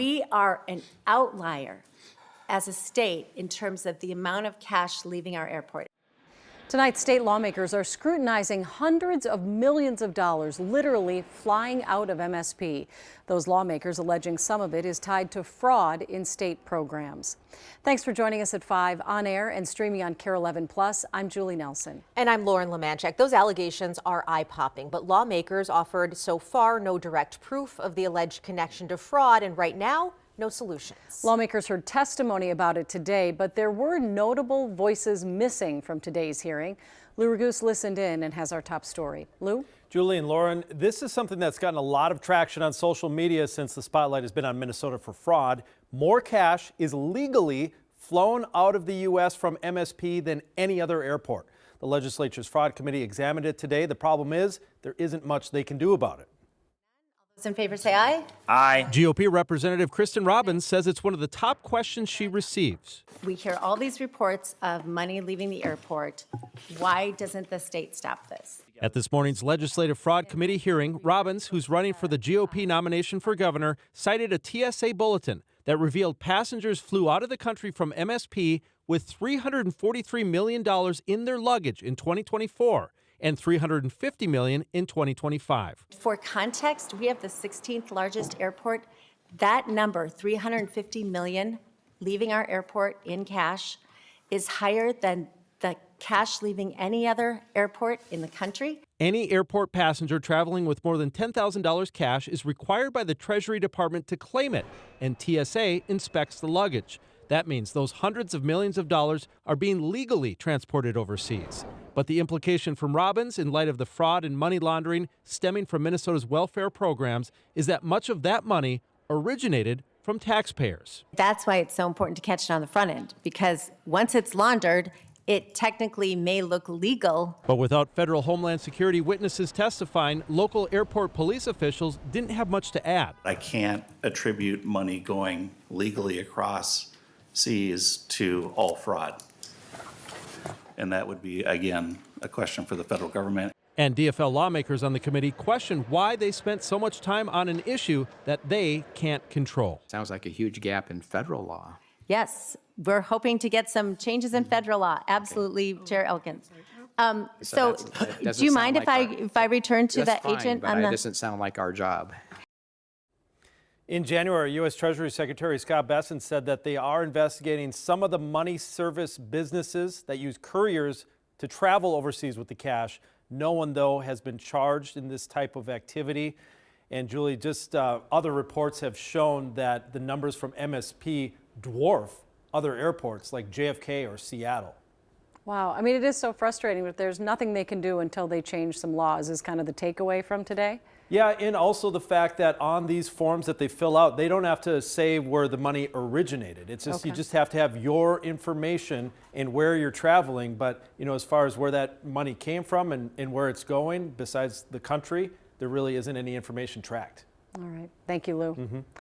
We are an outlier as a state in terms of the amount of cash leaving our airport. Tonight, state lawmakers are scrutinizing hundreds of millions of dollars literally flying out of MSP. Those lawmakers alleging some of it is tied to fraud in state programs. Thanks for joining us at 5 on air and streaming on KARE 11 Plus. I'm Julie Nelson. And I'm Lauren Lemanchek. Those allegations are eye-popping, but lawmakers offered so far no direct proof of the alleged connection to fraud, and right now, no solutions. Lawmakers heard testimony about it today, but there were notable voices missing from today's hearing. Lou Raguse listened in and has our top story. Lou? Julie and Lauren, this is something that's gotten a lot of traction on social media since the spotlight has been on Minnesota for fraud. More cash is legally flown out of the U.S. from MSP than any other airport. The legislature's fraud committee examined it today. The problem is there isn't much they can do about it. Those in favor say aye. Aye. GOP Representative Kristin Robbins says it's one of the top questions she receives. We hear all these reports of money leaving the airport. Why doesn't the state stop this? At this morning's Legislative Fraud Committee hearing, Robbins, who's running for the GOP nomination for governor, cited a TSA bulletin that revealed passengers flew out of the country from MSP with $343 million in their luggage in 2024. And $350 million in 2025. For context, we have the 16th largest airport. That number, 350 million leaving our airport in cash, is higher than the cash leaving any other airport in the country. Any airport passenger traveling with more than $10,000 cash is required by the Treasury Department to claim it, and TSA inspects the luggage. That means those hundreds of millions of dollars are being legally transported overseas. But the implication from Robbins, in light of the fraud and money laundering stemming from Minnesota's welfare programs, is that much of that money originated from taxpayers. That's why it's so important to catch it on the front end, because once it's laundered, it technically may look legal. But without federal Homeland Security witnesses testifying, local airport police officials didn't have much to add. I can't attribute money going legally across seas to all fraud. And that would be, again, a question for the federal government. And DFL lawmakers on the committee questioned why they spent so much time on an issue that they can't control. Sounds like a huge gap in federal law. Yes, we're hoping to get some changes in federal law. Absolutely, Chair Elkins. So do you mind if I return to the agent? But it doesn't sound like our job. In January, U.S. Treasury Secretary Scott Bessent said that they are investigating some of the money service businesses that use couriers to travel overseas with the cash. No one, though, has been charged in this type of activity. And Julie, just other reports have shown that the numbers from MSP dwarf other airports like JFK or Seattle. Wow. I mean, it is so frustrating, but there's nothing they can do until they change some laws is kind of the takeaway from today. Yeah, and also the fact that on these forms that they fill out, they don't have to say where the money originated. It's just, you just have to have your information and where you're traveling. But, you know, as far as where that money came from and where it's going, besides the country, there really isn't any information tracked. All right. Thank you, Lou.